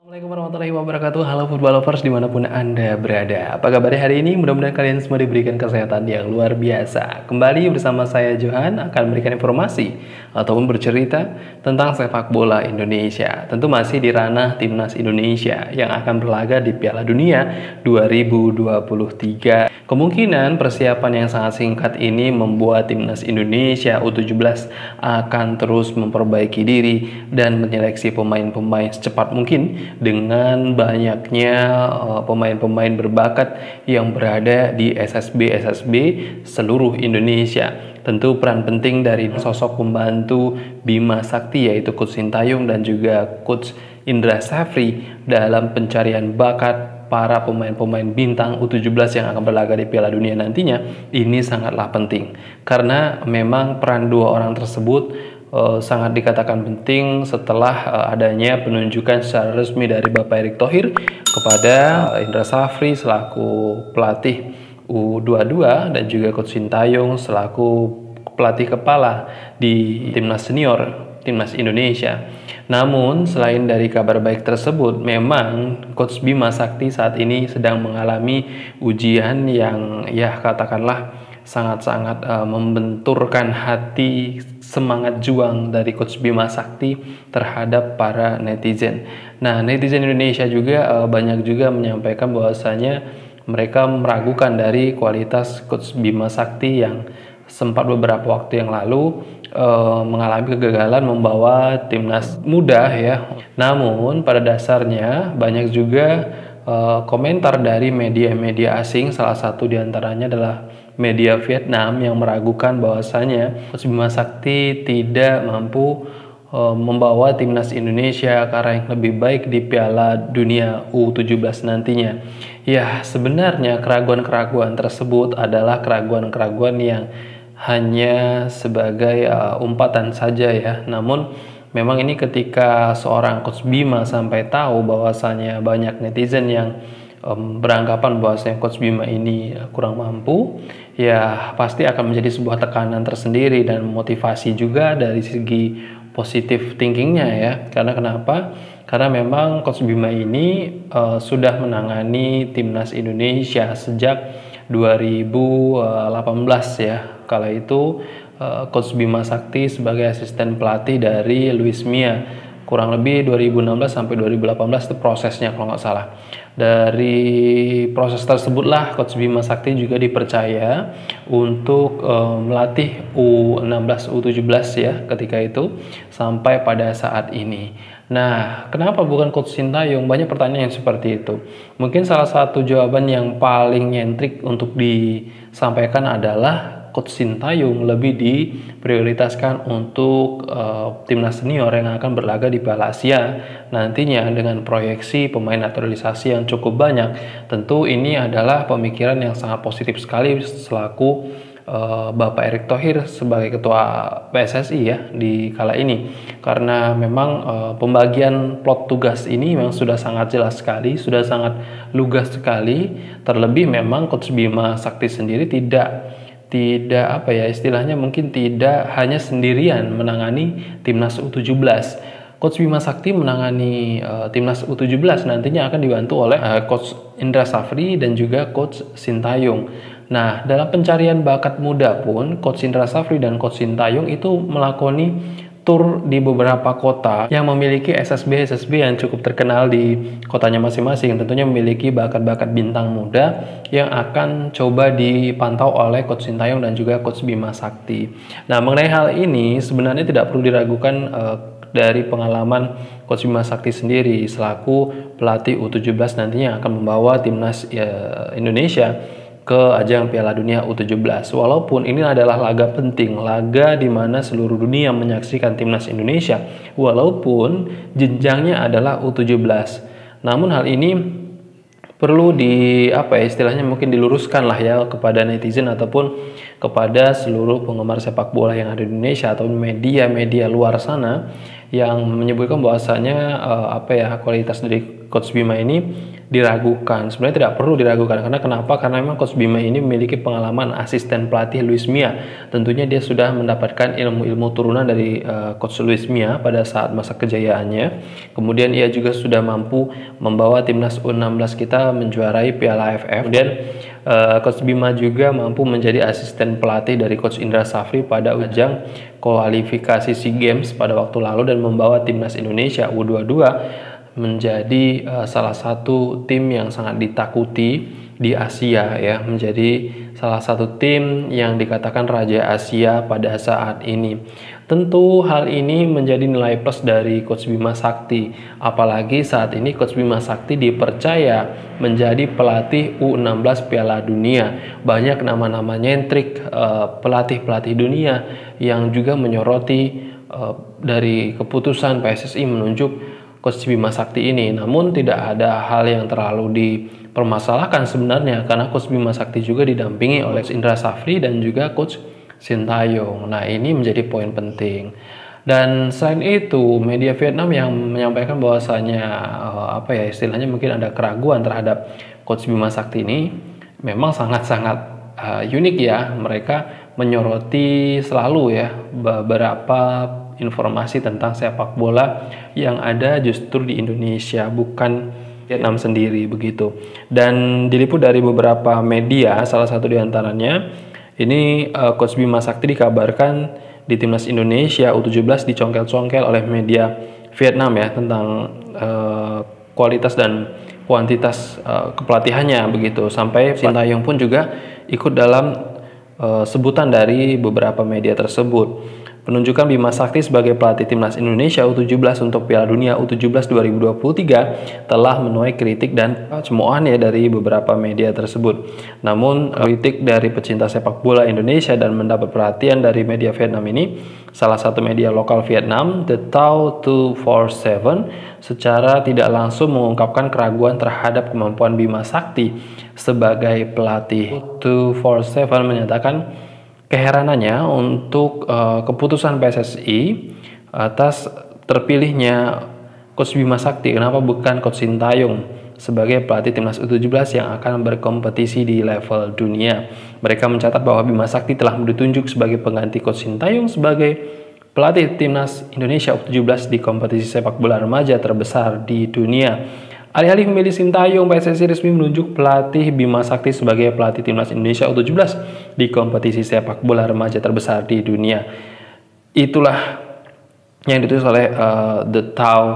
Assalamualaikum warahmatullahi wabarakatuh. Halo football lovers dimanapun Anda berada. Apa kabar hari ini? Mudah-mudahan kalian semua diberikan kesehatan yang luar biasa. Kembali bersama saya Johan akan memberikan informasi ataupun bercerita tentang sepak bola Indonesia. Tentu masih di ranah timnas Indonesia yang akan berlaga di Piala Dunia 2023. Kemungkinan persiapan yang sangat singkat ini membuat timnas Indonesia U17 akan terus memperbaiki diri dan menyeleksi pemain-pemain secepat mungkin dengan banyaknya pemain-pemain berbakat yang berada di SSB seluruh Indonesia. Tentu peran penting dari sosok pembantu Bima Sakti yaitu Coach Sintayong dan juga Coach Indra Safri dalam pencarian bakat para pemain-pemain bintang U17 yang akan berlaga di Piala Dunia nantinya ini sangatlah penting karena memang peran dua orang tersebut sangat dikatakan penting setelah adanya penunjukan secara resmi dari Bapak Erick Thohir kepada Indra Safri selaku pelatih U22 dan juga Coach Sintayong selaku pelatih kepala di timnas senior timnas Indonesia. Namun selain dari kabar baik tersebut, memang Coach Bima Sakti saat ini sedang mengalami ujian yang ya katakanlah sangat-sangat membenturkan hati semangat juang dari Coach Bima Sakti terhadap para netizen. Nah, netizen Indonesia juga banyak juga menyampaikan bahwasanya mereka meragukan dari kualitas Coach Bima Sakti yang sempat beberapa waktu yang lalu mengalami kegagalan membawa timnas muda ya. Namun pada dasarnya banyak juga komentar dari media-media asing, salah satu diantaranya adalah media Vietnam yang meragukan bahwasanya Coach Bima Sakti tidak mampu membawa timnas Indonesia ke arah yang lebih baik di Piala Dunia U17 nantinya. Ya, sebenarnya keraguan-keraguan tersebut adalah keraguan-keraguan yang hanya sebagai umpatan saja ya. Namun memang ini ketika seorang Coach Bima sampai tahu bahwasanya banyak netizen yang beranggapan bahwasanya Coach Bima ini kurang mampu, ya pasti akan menjadi sebuah tekanan tersendiri dan motivasi juga dari segi positif thinkingnya ya. Karena kenapa? Karena memang Coach Bima ini sudah menangani timnas Indonesia sejak 2018 ya. Kala itu Coach Bima Sakti sebagai asisten pelatih dari Luis Mia, kurang lebih 2016 sampai 2018 itu prosesnya kalau nggak salah. Dari proses tersebutlah Coach Bima Sakti juga dipercaya untuk melatih U16 U17 ya ketika itu sampai pada saat ini. Nah, kenapa bukan Coach Sintayong? Banyak pertanyaan yang seperti itu. Mungkin salah satu jawaban yang paling nyentrik untuk disampaikan adalah Coach Sintayong lebih diprioritaskan untuk timnas senior yang akan berlaga di Piala Asia nantinya dengan proyeksi pemain naturalisasi yang cukup banyak. Tentu ini adalah pemikiran yang sangat positif sekali selaku Bapak Erick Thohir sebagai ketua PSSI ya di kala ini, karena memang pembagian plot tugas ini memang sudah sangat jelas sekali, sudah sangat lugas sekali. Terlebih memang Coach Bima Sakti sendiri tidak apa ya istilahnya, mungkin tidak hanya sendirian menangani timnas U17. Coach Bima Sakti menangani timnas U17 nantinya akan dibantu oleh Coach Indra Safri dan juga Coach Sintayong. Nah, dalam pencarian bakat muda pun Coach Indra Safri dan Coach Sintayong itu melakoni tur di beberapa kota yang memiliki SSB yang cukup terkenal di kotanya masing-masing. Tentunya memiliki bakat-bakat bintang muda yang akan coba dipantau oleh Coach Sintayong dan juga Coach Bima Sakti. Nah, mengenai hal ini sebenarnya tidak perlu diragukan dari pengalaman Coach Bima Sakti sendiri selaku pelatih U17 nantinya akan membawa timnas Indonesia ke ajang Piala Dunia U17. Walaupun ini adalah laga penting, laga di mana seluruh dunia menyaksikan timnas Indonesia, walaupun jenjangnya adalah U17. Namun hal ini perlu istilahnya mungkin diluruskan lah ya kepada netizen ataupun kepada seluruh penggemar sepak bola yang ada di Indonesia atau media-media luar sana yang menyebutkan bahwasanya kualitas dari Coach Bima ini diragukan. Sebenarnya tidak perlu diragukan, karena kenapa? Karena memang Coach Bima ini memiliki pengalaman asisten pelatih Luis Milla. Tentunya dia sudah mendapatkan ilmu-ilmu turunan dari Coach Luis Milla pada saat masa kejayaannya. Kemudian ia juga sudah mampu membawa timnas U16 kita menjuarai Piala AFF. Kemudian Coach Bima juga mampu menjadi asisten pelatih dari Coach Indra Safri pada ajang kualifikasi SEA Games pada waktu lalu dan membawa timnas Indonesia U22 menjadi salah satu tim yang sangat ditakuti di Asia ya, menjadi salah satu tim yang dikatakan Raja Asia pada saat ini. Tentu hal ini menjadi nilai plus dari Coach Bima Sakti, apalagi saat ini Coach Bima Sakti dipercaya menjadi pelatih U16 Piala Dunia. Banyak nama-nama nyentrik pelatih-pelatih dunia yang juga menyoroti dari keputusan PSSI menunjuk Coach Bima Sakti ini. Namun tidak ada hal yang terlalu dipermasalahkan sebenarnya, karena Coach Bima Sakti juga didampingi oleh Indra Safri dan juga Coach Sintayong. Nah, ini menjadi poin penting. Dan selain itu, media Vietnam yang menyampaikan bahwasanya istilahnya mungkin ada keraguan terhadap Coach Bima Sakti ini memang sangat-sangat unik ya. Mereka menyoroti selalu ya beberapa informasi tentang sepak bola yang ada justru di Indonesia, bukan Vietnam sendiri begitu. Dan diliput dari beberapa media, salah satu diantaranya ini Coach Bima Sakti dikabarkan di timnas Indonesia U17 dicongkel-congkel oleh media Vietnam ya tentang kualitas dan kuantitas kepelatihannya begitu. Sampai Sintayong pun juga ikut dalam sebutan dari beberapa media tersebut. Penunjukan Bima Sakti sebagai pelatih timnas Indonesia U17 untuk Piala Dunia U17 2023 telah menuai kritik dan cemoohan ya dari beberapa media tersebut. Namun kritik dari pecinta sepak bola Indonesia dan mendapat perhatian dari media Vietnam ini, salah satu media lokal Vietnam, The Tao 247, secara tidak langsung mengungkapkan keraguan terhadap kemampuan Bima Sakti sebagai pelatih. 247 menyatakan keheranannya untuk keputusan PSSI atas terpilihnya Coach Bima Sakti. Kenapa bukan Coach Sintayong sebagai pelatih timnas U17 yang akan berkompetisi di level dunia? Mereka mencatat bahwa Bima Sakti telah ditunjuk sebagai pengganti Coach Sintayong sebagai pelatih timnas Indonesia U17 di kompetisi sepak bola remaja terbesar di dunia. Alih-alih memilih Sintayong, PSSI resmi menunjuk pelatih Bima Sakti sebagai pelatih timnas Indonesia U17 di kompetisi sepak bola remaja terbesar di dunia. Itulah yang ditulis oleh The Tao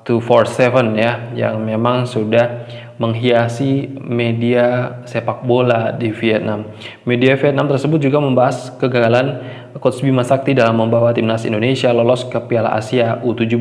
247 ya, yang memang sudah menghiasi media sepak bola di Vietnam. Media Vietnam tersebut juga membahas kegagalan Coach Bima Sakti dalam membawa timnas Indonesia lolos ke Piala Asia U17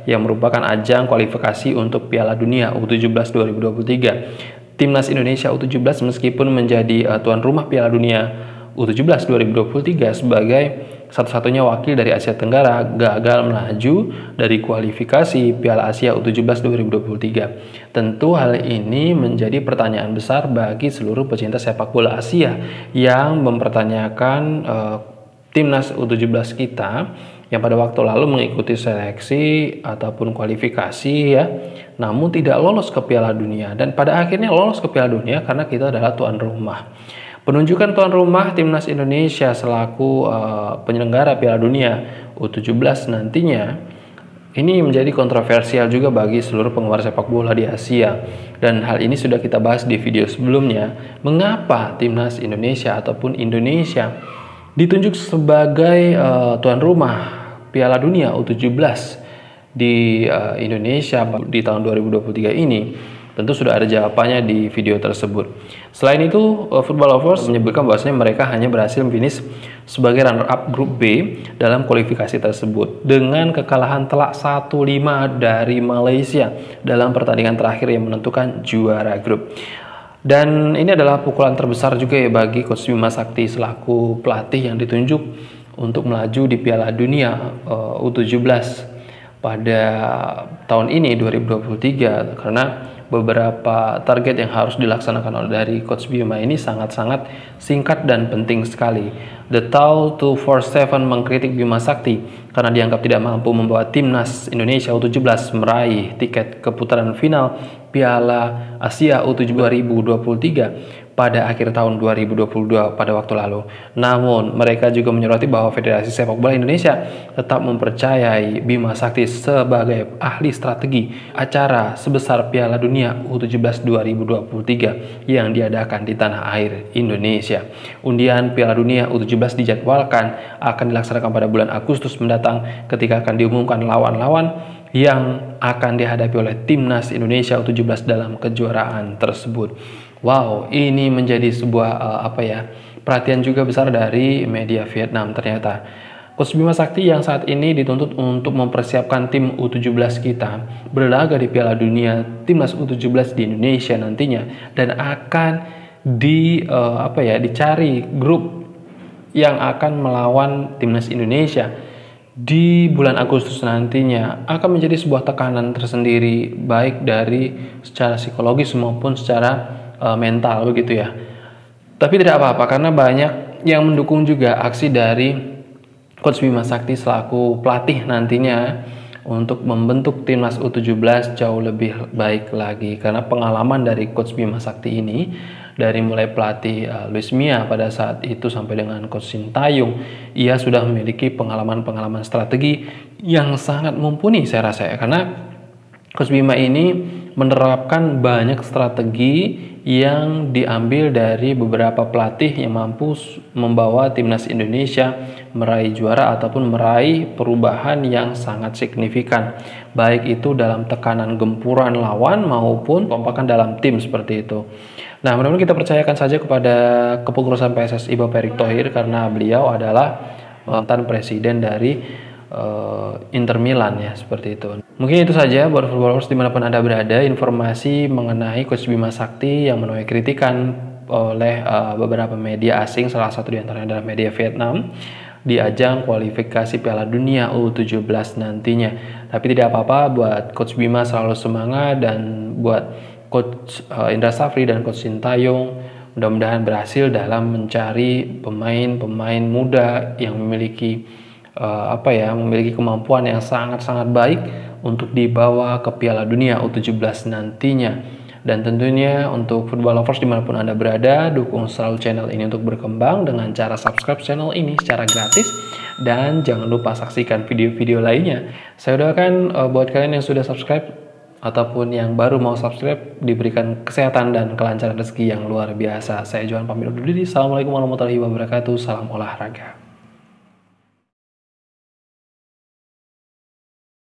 yang merupakan ajang kualifikasi untuk Piala Dunia U17 2023. Timnas Indonesia U17 meskipun menjadi tuan rumah Piala Dunia U17 2023 sebagai satu-satunya wakil dari Asia Tenggara, gagal melaju dari kualifikasi Piala Asia U17 2023. Tentu hal ini menjadi pertanyaan besar bagi seluruh pecinta sepak bola Asia yang mempertanyakan timnas U17 kita yang pada waktu lalu mengikuti seleksi ataupun kualifikasi ya, namun tidak lolos ke Piala Dunia, dan pada akhirnya lolos ke Piala Dunia karena kita adalah tuan rumah. Penunjukan tuan rumah timnas Indonesia selaku penyelenggara Piala Dunia U17 nantinya ini menjadi kontroversial juga bagi seluruh penggemar sepak bola di Asia, dan hal ini sudah kita bahas di video sebelumnya. Mengapa timnas Indonesia ataupun Indonesia ditunjuk sebagai tuan rumah Piala Dunia U17 di Indonesia di tahun 2023 ini? Tentu sudah ada jawabannya di video tersebut. Selain itu, Football Lovers menyebutkan bahwasanya mereka hanya berhasil finish sebagai runner-up grup B dalam kualifikasi tersebut dengan kekalahan telak 1-5 dari Malaysia dalam pertandingan terakhir yang menentukan juara grup. Dan ini adalah pukulan terbesar juga ya bagi Coach Bima Sakti selaku pelatih yang ditunjuk untuk melaju di Piala Dunia U17 pada tahun ini 2023, karena beberapa target yang harus dilaksanakan oleh dari Coach Bima ini sangat-sangat singkat dan penting sekali. The Tau 247 mengkritik Bima Sakti karena dianggap tidak mampu membawa timnas Indonesia U17 meraih tiket ke putaran final Piala Asia U17 2023 pada akhir tahun 2022 pada waktu lalu. Namun, mereka juga menyoroti bahwa Federasi Sepak Bola Indonesia tetap mempercayai Bima Sakti sebagai ahli strategi acara sebesar Piala Dunia U17 2023 yang diadakan di tanah air Indonesia. Undian Piala Dunia U17 dijadwalkan akan dilaksanakan pada bulan Agustus mendatang ketika akan diumumkan lawan-lawan yang akan dihadapi oleh timnas Indonesia U17 dalam kejuaraan tersebut. Wow, ini menjadi sebuah perhatian juga besar dari media Vietnam ternyata. Coach Bima Sakti yang saat ini dituntut untuk mempersiapkan tim U17 kita berlaga di Piala Dunia timnas U17 di Indonesia nantinya, dan akan dicari grup yang akan melawan timnas Indonesia di bulan Agustus nantinya, akan menjadi sebuah tekanan tersendiri baik dari secara psikologis maupun secara mental begitu ya. Tapi tidak apa-apa karena banyak yang mendukung juga aksi dari Coach Bima Sakti selaku pelatih nantinya untuk membentuk timnas U17 jauh lebih baik lagi, karena pengalaman dari Coach Bima Sakti ini dari mulai pelatih Luis Mia pada saat itu sampai dengan Coach Sintayong, ia sudah memiliki pengalaman-pengalaman strategi yang sangat mumpuni saya rasa ya, karena Coach Bima ini menerapkan banyak strategi yang diambil dari beberapa pelatih yang mampu membawa timnas Indonesia meraih juara ataupun meraih perubahan yang sangat signifikan, baik itu dalam tekanan gempuran lawan maupun kompakan dalam tim seperti itu. Nah, mudah-mudahan kita percayakan saja kepada kepengurusan PSSI Bapak Erick Thohir, karena beliau adalah mantan presiden dari Inter Milan ya, seperti itu. Mungkin itu saja buat footballers dimanapun Anda berada, informasi mengenai Coach Bima Sakti yang menuai kritikan oleh beberapa media asing, salah satu diantaranya adalah media Vietnam, di ajang kualifikasi Piala Dunia U17 nantinya. Tapi tidak apa-apa, buat Coach Bima selalu semangat, dan buat Coach Indra Safri dan Coach Sintayong mudah-mudahan berhasil dalam mencari pemain-pemain muda yang memiliki memiliki kemampuan yang sangat-sangat baik untuk dibawa ke Piala Dunia U17 nantinya. Dan tentunya untuk football lovers dimanapun Anda berada, dukung selalu channel ini untuk berkembang dengan cara subscribe channel ini secara gratis, dan jangan lupa saksikan video-video lainnya. Saya doakan buat kalian yang sudah subscribe ataupun yang baru mau subscribe diberikan kesehatan dan kelancaran rezeki yang luar biasa. Saya Johan pamit undur diri. Assalamualaikum warahmatullahi wabarakatuh. Salam olahraga.